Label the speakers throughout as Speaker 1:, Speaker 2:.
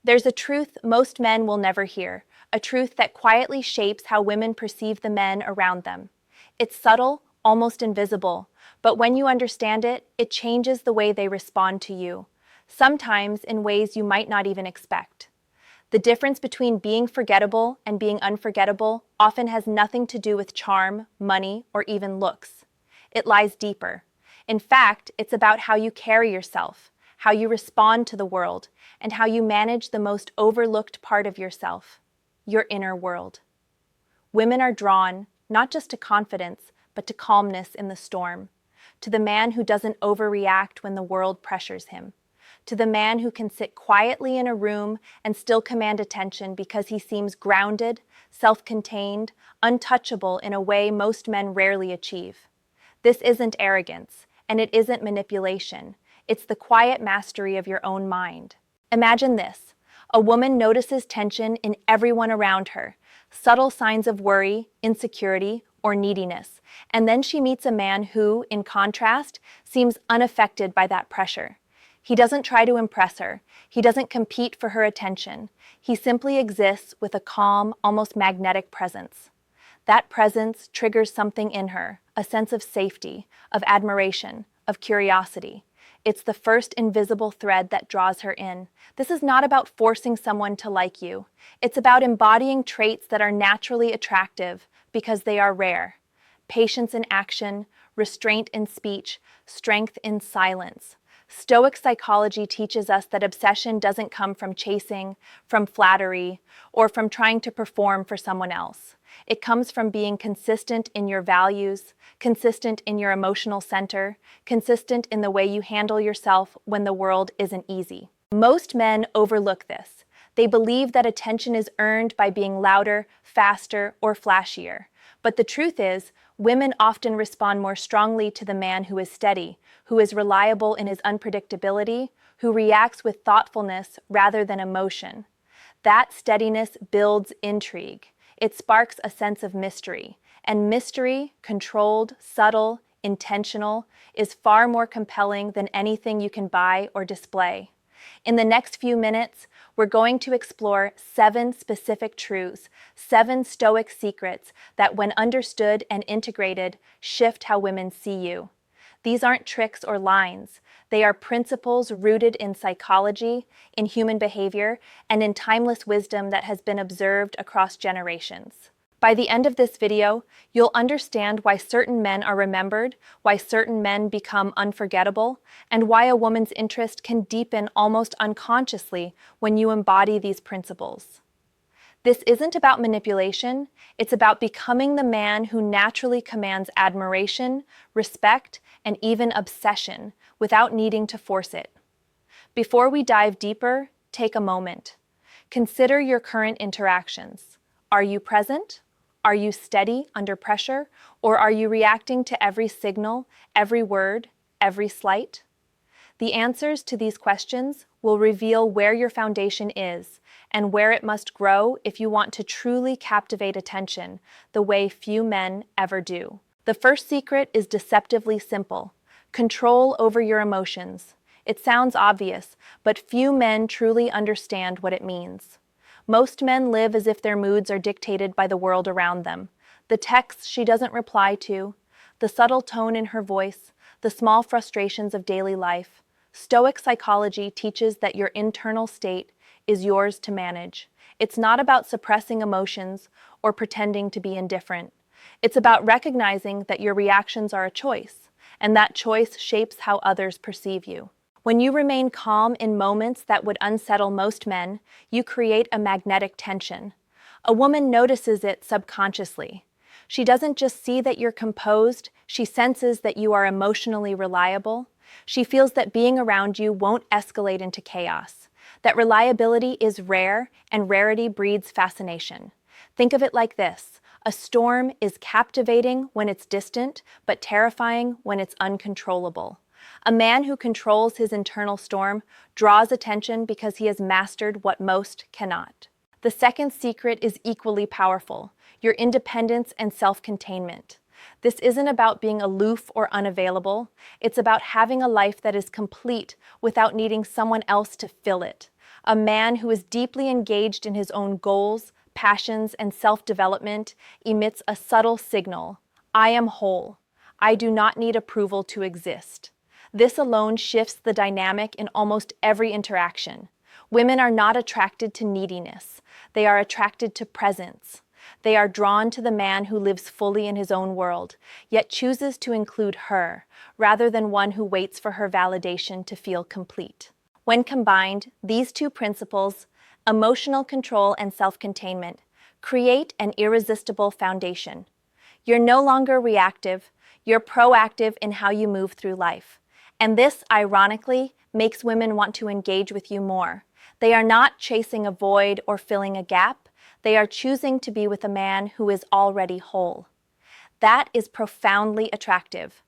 Speaker 1: There's a truth most men will never hear, a truth that quietly shapes how women perceive the men around them. It's subtle, almost invisible, but when you understand it, it changes the way they respond to you, sometimes in ways you might not even expect. The difference between being forgettable and being unforgettable often has nothing to do with charm, money, or even looks. It lies deeper. In fact, it's about how you carry yourself, how you respond to the world, and how you manage the most overlooked part of yourself, your inner world. Women are drawn, not just to confidence, but to calmness in the storm, to the man who doesn't overreact when the world pressures him, to the man who can sit quietly in a room and still command attention because he seems grounded, self-contained, untouchable in a way most men rarely achieve. This isn't arrogance, and it isn't manipulation. It's the quiet mastery of your own mind. Imagine this. A woman notices tension in everyone around her, subtle signs of worry, insecurity, or neediness, and then she meets a man who, in contrast, seems unaffected by that pressure. He doesn't try to impress her. He doesn't compete for her attention. He simply exists with a calm, almost magnetic presence. That presence triggers something in her, a sense of safety, of admiration, of curiosity. It's the first invisible thread that draws her in. This is not about forcing someone to like you. It's about embodying traits that are naturally attractive because they are rare. Patience in action, restraint in speech, strength in silence. Stoic psychology teaches us that obsession doesn't come from chasing, from flattery, or from trying to perform for someone else. It comes from being consistent in your values, consistent in your emotional center, consistent in the way you handle yourself when the world isn't easy. Most men overlook this. They believe that attention is earned by being louder, faster, or flashier. But the truth is, women often respond more strongly to the man who is steady, who is reliable in his unpredictability, who reacts with thoughtfulness rather than emotion. That steadiness builds intrigue. It sparks a sense of mystery. And mystery, controlled, subtle, intentional, is far more compelling than anything you can buy or display. In the next few minutes, we're going to explore 7 specific truths, 7 Stoic secrets that, when understood and integrated, shift how women see you. These aren't tricks or lines. They are principles rooted in psychology, in human behavior, and in timeless wisdom that has been observed across generations. By the end of this video, you'll understand why certain men are remembered, why certain men become unforgettable, and why a woman's interest can deepen almost unconsciously when you embody these principles. This isn't about manipulation, it's about becoming the man who naturally commands admiration, respect, and even obsession without needing to force it. Before we dive deeper, take a moment. Consider your current interactions. Are you present? Are you steady under pressure? Or are you reacting to every signal, every word, every slight? The answers to these questions will reveal where your foundation is and where it must grow if you want to truly captivate attention the way few men ever do. The first secret is deceptively simple: control over your emotions. It sounds obvious, but few men truly understand what it means. Most men live as if their moods are dictated by the world around them. The texts she doesn't reply to, the subtle tone in her voice, the small frustrations of daily life. Stoic psychology teaches that your internal state is yours to manage. It's not about suppressing emotions or pretending to be indifferent. It's about recognizing that your reactions are a choice, and that choice shapes how others perceive you. When you remain calm in moments that would unsettle most men, you create a magnetic tension. A woman notices it subconsciously. She doesn't just see that you're composed, she senses that you are emotionally reliable. She feels that being around you won't escalate into chaos, that reliability is rare and rarity breeds fascination. Think of it like this: a storm is captivating when it's distant, but terrifying when it's uncontrollable. A man who controls his internal storm draws attention because he has mastered what most cannot. The second secret is equally powerful: your independence and self-containment. This isn't about being aloof or unavailable. It's about having a life that is complete without needing someone else to fill it. A man who is deeply engaged in his own goals, passions, and self-development emits a subtle signal: I am whole. I do not need approval to exist. This alone shifts the dynamic in almost every interaction. Women are not attracted to neediness. They are attracted to presence. They are drawn to the man who lives fully in his own world, yet chooses to include her, rather than one who waits for her validation to feel complete. When combined, these two principles, emotional control and self-containment, create an irresistible foundation. You're no longer reactive, you're proactive in how you move through life. And this, ironically, makes women want to engage with you more. They are not chasing a void or filling a gap. They are choosing to be with a man who is already whole. That is profoundly attractive.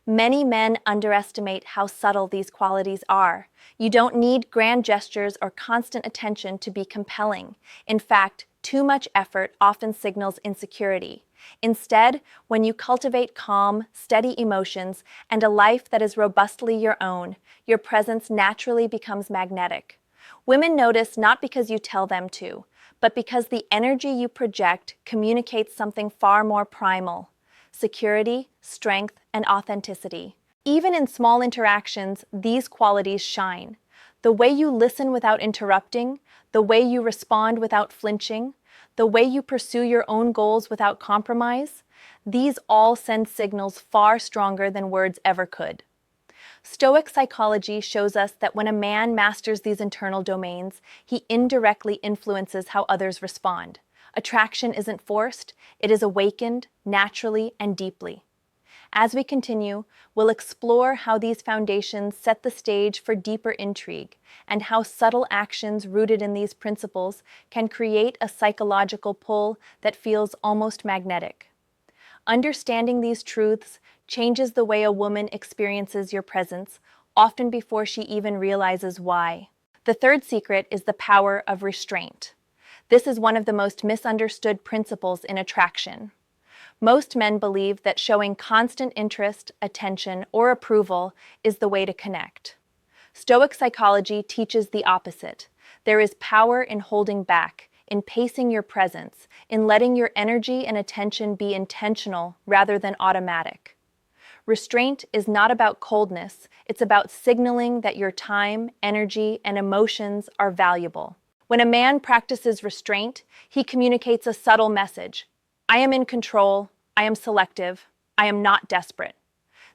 Speaker 1: Many men underestimate how subtle these qualities are. You don't need grand gestures or constant attention to be compelling. In fact, too much effort often signals insecurity. Instead, when you cultivate calm, steady emotions and a life that is robustly your own, your presence naturally becomes magnetic. Women notice not because you tell them to, but because the energy you project communicates something far more primal: security, strength, and authenticity. Even in small interactions, these qualities shine. The way you listen without interrupting, the way you respond without flinching, the way you pursue your own goals without compromise, these all send signals far stronger than words ever could. Stoic psychology shows us that when a man masters these internal domains, he indirectly influences how others respond. Attraction isn't forced, it is awakened naturally and deeply. As we continue, we'll explore how these foundations set the stage for deeper intrigue, and how subtle actions rooted in these principles can create a psychological pull that feels almost magnetic. Understanding these truths changes the way a woman experiences your presence, often before she even realizes why. The third secret is the power of restraint. This is one of the most misunderstood principles in attraction. Most men believe that showing constant interest, attention, or approval is the way to connect. Stoic psychology teaches the opposite. There is power in holding back, in pacing your presence, in letting your energy and attention be intentional rather than automatic. Restraint is not about coldness, it's about signaling that your time, energy, and emotions are valuable. When a man practices restraint, he communicates a subtle message: I am in control, I am selective, I am not desperate.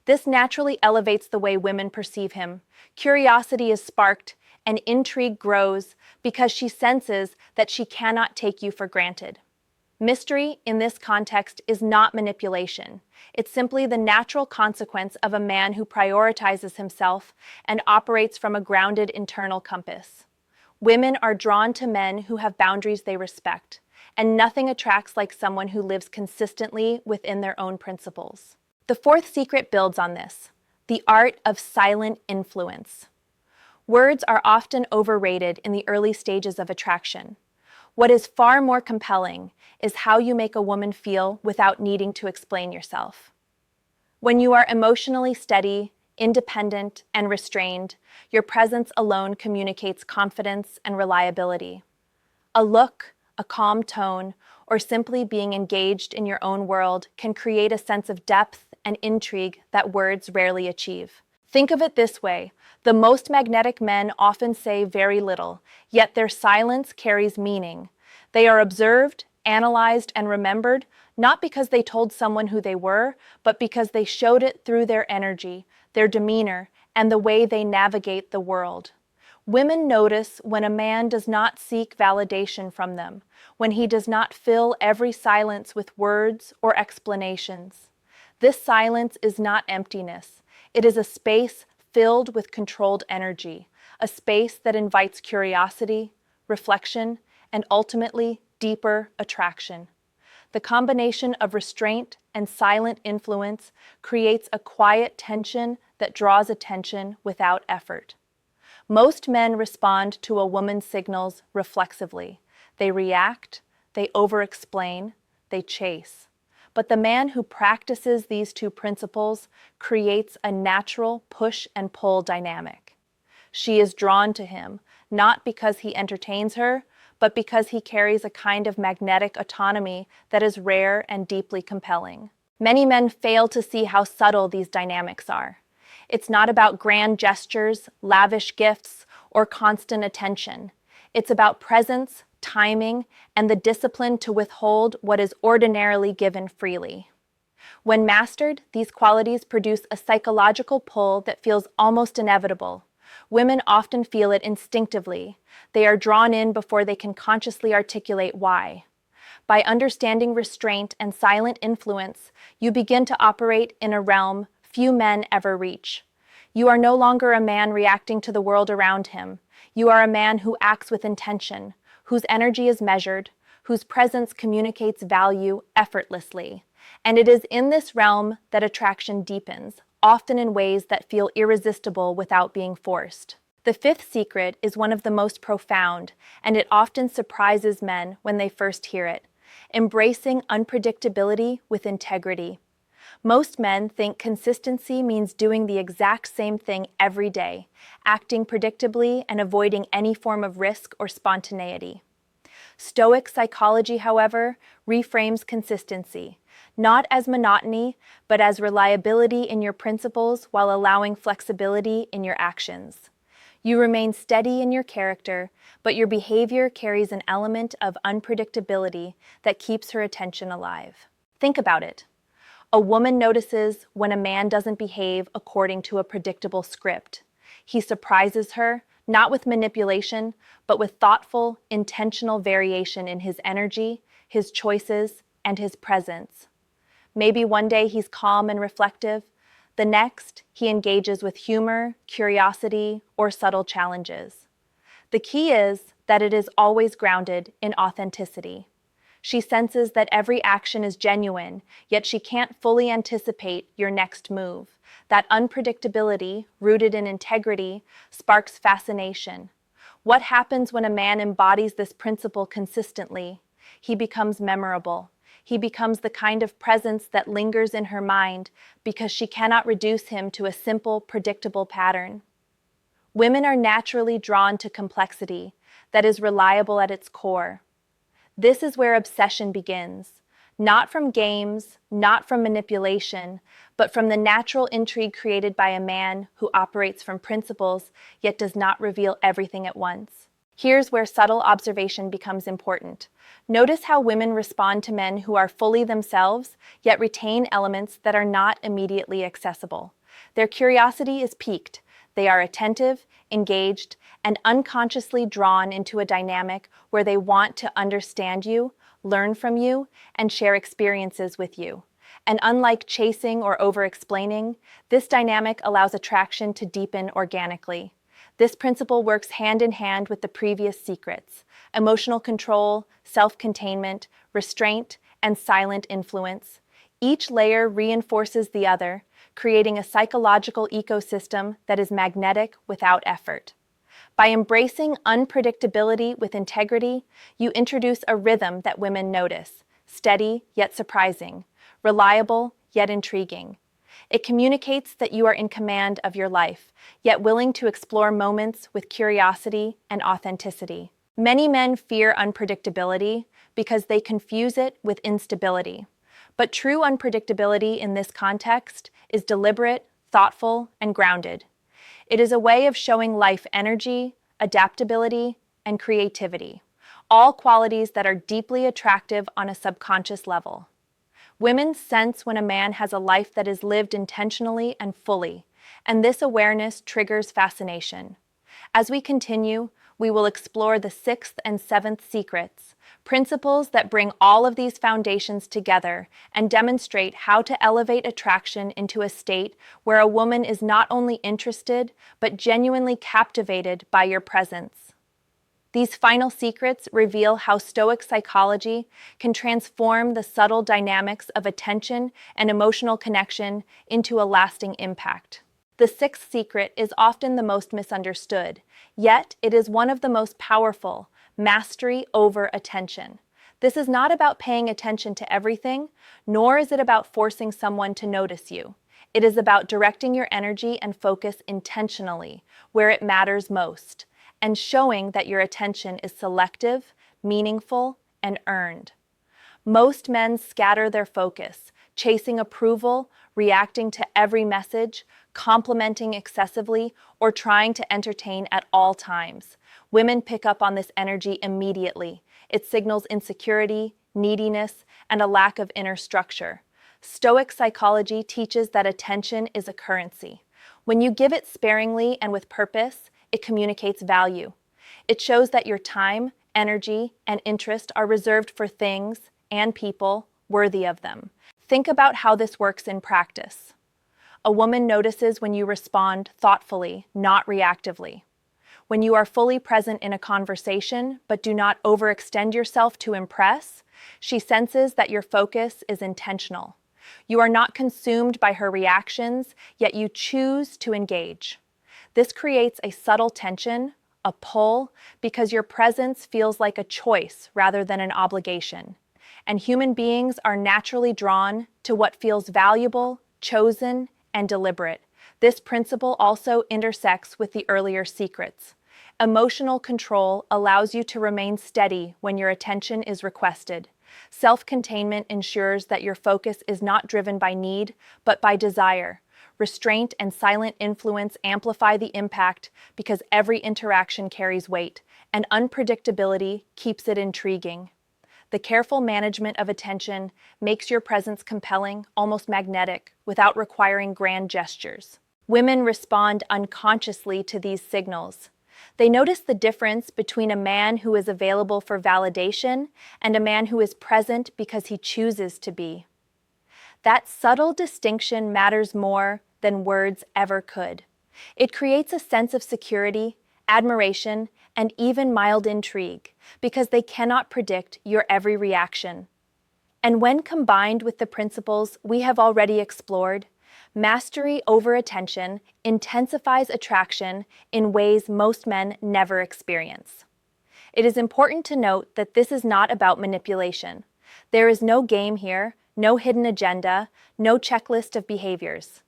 Speaker 1: This naturally elevates the way women perceive him. Curiosity is sparked, and intrigue grows because she senses that she cannot take you for granted. Mystery, in this context, is not manipulation. It's simply the natural consequence of a man who prioritizes himself and operates from a grounded internal compass. Women are drawn to men who have boundaries they respect, and nothing attracts like someone who lives consistently within their own principles. The fourth secret builds on this: the art of silent influence. Words are often overrated in the early stages of attraction. What is far more compelling is how you make a woman feel without needing to explain yourself. When you are emotionally steady, independent, and restrained, your presence alone communicates confidence and reliability. A look, a calm tone, or simply being engaged in your own world can create a sense of depth and intrigue that words rarely achieve. Think of it this way: the most magnetic men often say very little, yet their silence carries meaning. They are observed, analyzed, and remembered, not because they told someone who they were, but because they showed it through their energy, their demeanor, and the way they navigate the world. Women notice when a man does not seek validation from them, when he does not fill every silence with words or explanations. This silence is not emptiness. It is a space filled with controlled energy, a space that invites curiosity, reflection, and ultimately deeper attraction. The combination of restraint and silent influence creates a quiet tension that draws attention without effort. Most men respond to a woman's signals reflexively. They react, they over-explain, they chase. But the man who practices these two principles creates a natural push and pull dynamic. She is drawn to him, not because he entertains her, but because he carries a kind of magnetic autonomy that is rare and deeply compelling. Many men fail to see how subtle these dynamics are. It's not about grand gestures, lavish gifts, or constant attention. It's about presence, timing, and the discipline to withhold what is ordinarily given freely. When mastered, these qualities produce a psychological pull that feels almost inevitable. Women often feel it instinctively. They are drawn in before they can consciously articulate why. By understanding restraint and silent influence, you begin to operate in a realm few men ever reach. You are no longer a man reacting to the world around him. You are a man who acts with intention, whose energy is measured, whose presence communicates value effortlessly. And it is in this realm that attraction deepens, often in ways that feel irresistible without being forced. The fifth secret is one of the most profound, and it often surprises men when they first hear it: embracing unpredictability with integrity. Most men think consistency means doing the exact same thing every day, acting predictably and avoiding any form of risk or spontaneity. Stoic psychology, however, reframes consistency, not as monotony, but as reliability in your principles while allowing flexibility in your actions. You remain steady in your character, but your behavior carries an element of unpredictability that keeps her attention alive. Think about it. A woman notices when a man doesn't behave according to a predictable script. He surprises her, not with manipulation, but with thoughtful, intentional variation in his energy, his choices, and his presence. Maybe one day he's calm and reflective. The next, he engages with humor, curiosity, or subtle challenges. The key is that it is always grounded in authenticity. She senses that every action is genuine, yet she can't fully anticipate your next move. That unpredictability, rooted in integrity, sparks fascination. What happens when a man embodies this principle consistently? He becomes memorable. He becomes the kind of presence that lingers in her mind because she cannot reduce him to a simple, predictable pattern. Women are naturally drawn to complexity that is reliable at its core. This is where obsession begins, not from games, not from manipulation, but from the natural intrigue created by a man who operates from principles yet does not reveal everything at once. Here's where subtle observation becomes important. Notice how women respond to men who are fully themselves, yet retain elements that are not immediately accessible. Their curiosity is piqued. They are attentive, engaged, and unconsciously drawn into a dynamic where they want to understand you, learn from you, and share experiences with you. And unlike chasing or over-explaining, this dynamic allows attraction to deepen organically. This principle works hand in hand with the previous secrets: emotional control, self-containment, restraint, and silent influence. Each layer reinforces the other, creating a psychological ecosystem that is magnetic without effort. By embracing unpredictability with integrity, you introduce a rhythm that women notice: steady yet surprising, reliable yet intriguing. It communicates that you are in command of your life, yet willing to explore moments with curiosity and authenticity. Many men fear unpredictability because they confuse it with instability. But true unpredictability in this context is deliberate, thoughtful, and grounded. It is a way of showing life energy, adaptability, and creativity, all qualities that are deeply attractive on a subconscious level. Women sense when a man has a life that is lived intentionally and fully, and this awareness triggers fascination. As we continue, we will explore the sixth and seventh secrets, principles that bring all of these foundations together and demonstrate how to elevate attraction into a state where a woman is not only interested, but genuinely captivated by your presence. These final secrets reveal how Stoic psychology can transform the subtle dynamics of attention and emotional connection into a lasting impact. The sixth secret is often the most misunderstood, yet it is one of the most powerful: mastery over attention. This is not about paying attention to everything, nor is it about forcing someone to notice you. It is about directing your energy and focus intentionally, where it matters most. and showing that your attention is selective, meaningful, and earned. Most men scatter their focus, chasing approval, reacting to every message, complimenting excessively, or trying to entertain at all times. Women pick up on this energy immediately. It signals insecurity, neediness, and a lack of inner structure. Stoic psychology teaches that attention is a currency. When you give it sparingly and with purpose, it communicates value. It shows that your time, energy, and interest are reserved for things and people worthy of them. Think about how this works in practice. A woman notices when you respond thoughtfully, not reactively. When you are fully present in a conversation, but do not overextend yourself to impress, she senses that your focus is intentional. You are not consumed by her reactions, yet you choose to engage. This creates a subtle tension, a pull, because your presence feels like a choice rather than an obligation. And human beings are naturally drawn to what feels valuable, chosen, and deliberate. This principle also intersects with the earlier secrets. Emotional control allows you to remain steady when your attention is requested. Self-containment ensures that your focus is not driven by need, but by desire. Restraint and silent influence amplify the impact because every interaction carries weight, and unpredictability keeps it intriguing. The careful management of attention makes your presence compelling, almost magnetic, without requiring grand gestures. Women respond unconsciously to these signals. They notice the difference between a man who is available for validation and a man who is present because he chooses to be. That subtle distinction matters more than words ever could. It creates a sense of security, admiration, and even mild intrigue, because they cannot predict your every reaction. And when combined with the principles we have already explored, mastery over attention intensifies attraction in ways most men never experience. It is important to note that this is not about manipulation. There is no game here, no hidden agenda, no checklist of behaviors.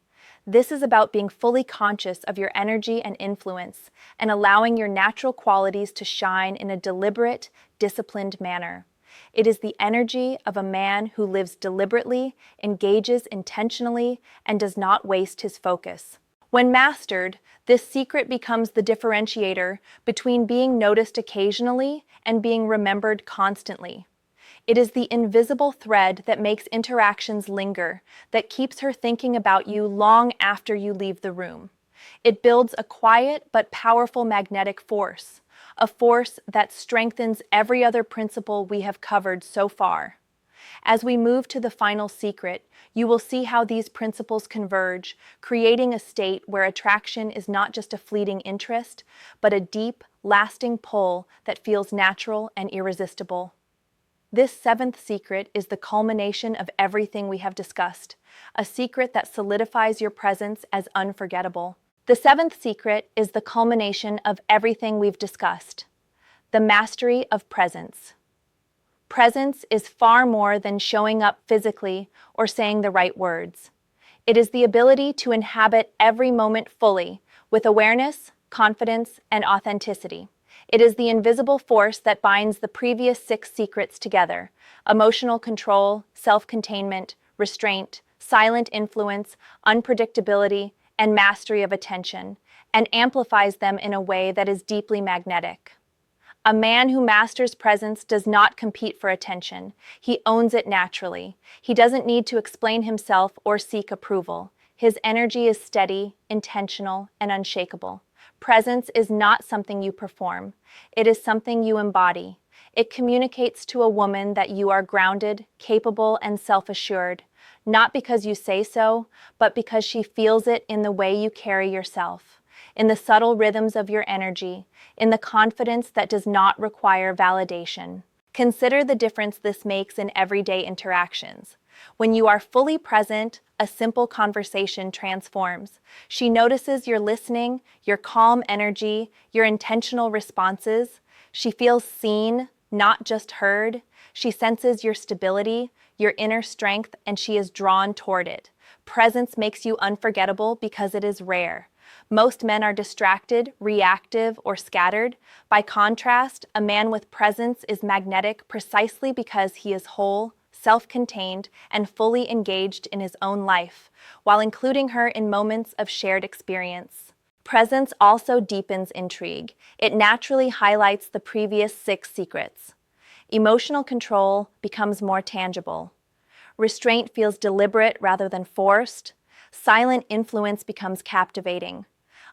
Speaker 1: This is about being fully conscious of your energy and influence and allowing your natural qualities to shine in a deliberate, disciplined manner. It is the energy of a man who lives deliberately, engages intentionally, and does not waste his focus. When mastered, this secret becomes the differentiator between being noticed occasionally and being remembered constantly. It is the invisible thread that makes interactions linger, that keeps her thinking about you long after you leave the room. It builds a quiet but powerful magnetic force, a force that strengthens every other principle we have covered so far. As we move to the final secret, you will see how these principles converge, creating a state where attraction is not just a fleeting interest, but a deep, lasting pull that feels natural and irresistible. This seventh secret is the culmination of everything we have discussed, a secret that solidifies your presence as unforgettable. The seventh secret is the culmination of everything we've discussed, the mastery of presence. Presence is far more than showing up physically or saying the right words. It is the ability to inhabit every moment fully, with awareness, confidence, and authenticity. It is the invisible force that binds the previous 6 secrets together: emotional control, self-containment, restraint, silent influence, unpredictability, and mastery of attention, and amplifies them in a way that is deeply magnetic. A man who masters presence does not compete for attention. He owns it naturally. He doesn't need to explain himself or seek approval. His energy is steady, intentional, and unshakable. Presence is not something you perform. It is something you embody. It communicates to a woman that you are grounded, capable, and self-assured, not because you say so, but because she feels it in the way you carry yourself, in the subtle rhythms of your energy, in the confidence that does not require validation. Consider the difference this makes in everyday interactions. When you are fully present, a simple conversation transforms. She notices your listening, your calm energy, your intentional responses. She feels seen, not just heard. She senses your stability, your inner strength, and she is drawn toward it. Presence makes you unforgettable because it is rare. Most men are distracted, reactive, or scattered. By contrast, a man with presence is magnetic precisely because he is whole, self-contained, and fully engaged in his own life, while including her in moments of shared experience. Presence also deepens intrigue. It naturally highlights the previous 6 secrets. Emotional control becomes more tangible. Restraint feels deliberate rather than forced. Silent influence becomes captivating.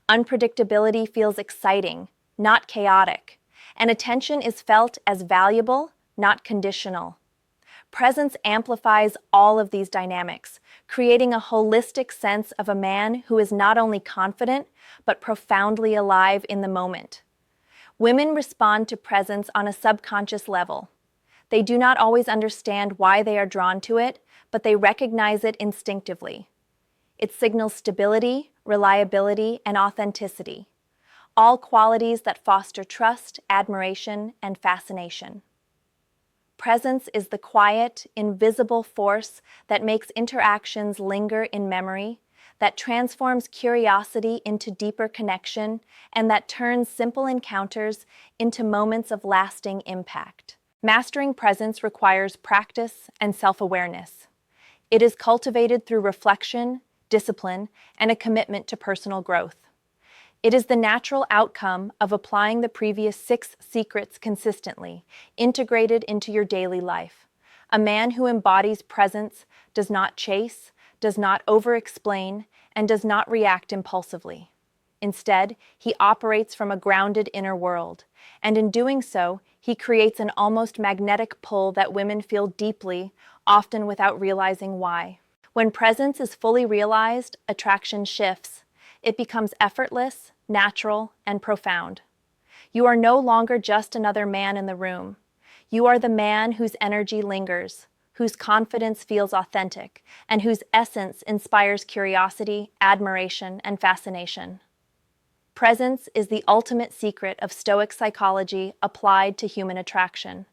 Speaker 1: Unpredictability feels exciting, not chaotic. And attention is felt as valuable, not conditional. Presence amplifies all of these dynamics, creating a holistic sense of a man who is not only confident, but profoundly alive in the moment. Women respond to presence on a subconscious level. They do not always understand why they are drawn to it, but they recognize it instinctively. It signals stability, reliability, and authenticity, all qualities that foster trust, admiration, and fascination. Presence is the quiet, invisible force that makes interactions linger in memory, that transforms curiosity into deeper connection, and that turns simple encounters into moments of lasting impact. Mastering presence requires practice and self-awareness. It is cultivated through reflection, discipline, and a commitment to personal growth. It is the natural outcome of applying the previous 6 secrets consistently, integrated into your daily life. A man who embodies presence does not chase, does not over-explain, and does not react impulsively. Instead, he operates from a grounded inner world, and in doing so, he creates an almost magnetic pull that women feel deeply, often without realizing why. When presence is fully realized, attraction shifts. It becomes effortless, natural, and profound. You are no longer just another man in the room. You are the man whose energy lingers, whose confidence feels authentic, and whose essence inspires curiosity, admiration, and fascination. Presence is the ultimate secret of Stoic psychology applied to human attraction.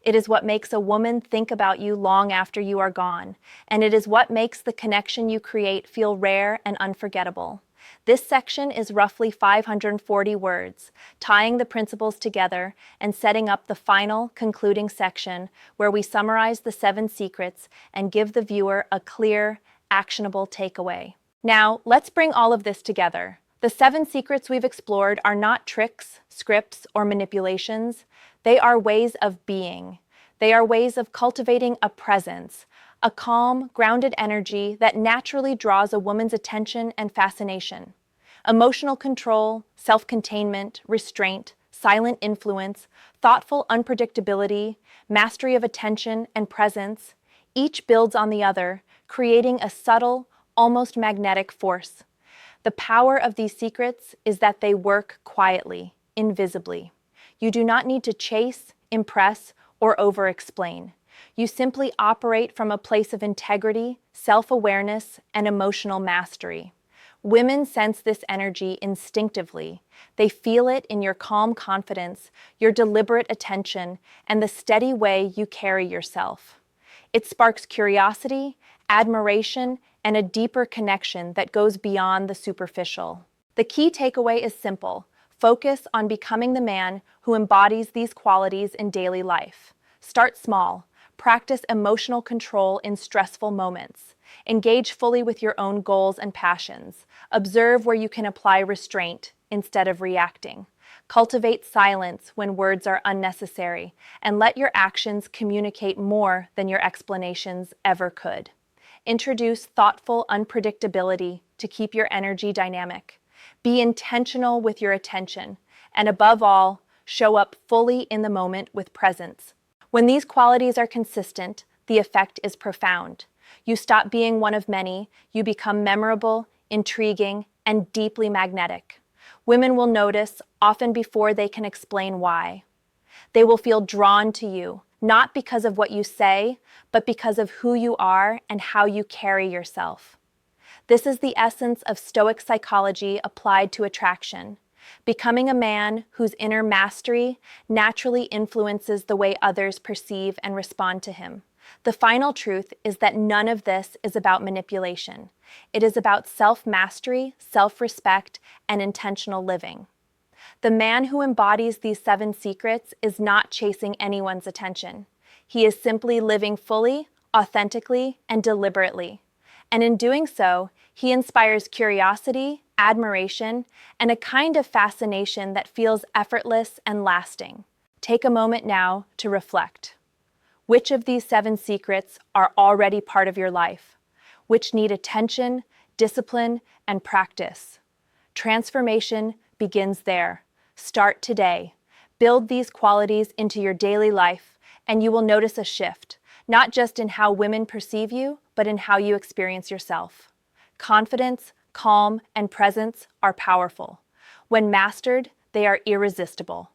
Speaker 1: It is what makes a woman think about you long after you are gone, and it is what makes the connection you create feel rare and unforgettable. This section is roughly 540 words, tying the principles together and setting up the final, concluding section where we summarize the 7 secrets and give the viewer a clear, actionable takeaway. Now, let's bring all of this together. The 7 secrets we've explored are not tricks, scripts, or manipulations. They are ways of being. They are ways of cultivating a presence, a calm, grounded energy that naturally draws a woman's attention and fascination. Emotional control, self-containment, restraint, silent influence, thoughtful unpredictability, mastery of attention, and presence, each builds on the other, creating a subtle, almost magnetic force. The power of these secrets is that they work quietly, invisibly. You do not need to chase, impress, or over-explain. You simply operate from a place of integrity, self-awareness, and emotional mastery. Women sense this energy instinctively. They feel it in your calm confidence, your deliberate attention, and the steady way you carry yourself. It sparks curiosity, admiration, and a deeper connection that goes beyond the superficial. The key takeaway is simple. Focus on becoming the man who embodies these qualities in daily life. Start small. Practice emotional control in stressful moments. Engage fully with your own goals and passions. Observe where you can apply restraint instead of reacting. Cultivate silence when words are unnecessary, and let your actions communicate more than your explanations ever could. Introduce thoughtful unpredictability to keep your energy dynamic. Be intentional with your attention, and above all, show up fully in the moment with presence. When these qualities are consistent, the effect is profound. You stop being one of many, you become memorable, intriguing, and deeply magnetic. Women will notice, often before they can explain why. They will feel drawn to you, not because of what you say, but because of who you are and how you carry yourself. This is the essence of Stoic psychology applied to attraction. Becoming a man whose inner mastery naturally influences the way others perceive and respond to him. The final truth is that none of this is about manipulation. It is about self-mastery, self-respect, and intentional living. The man who embodies these 7 secrets is not chasing anyone's attention. He is simply living fully, authentically, and deliberately. And in doing so, he inspires curiosity, admiration, and a kind of fascination that feels effortless and lasting. Take a moment now to reflect. Which of these 7 secrets are already part of your life? Which need attention, discipline, and practice? Transformation begins there. Start today. Build these qualities into your daily life, and you will notice a shift, not just in how women perceive you, but in how you experience yourself. Confidence, calm, and presence are powerful. When mastered, they are irresistible.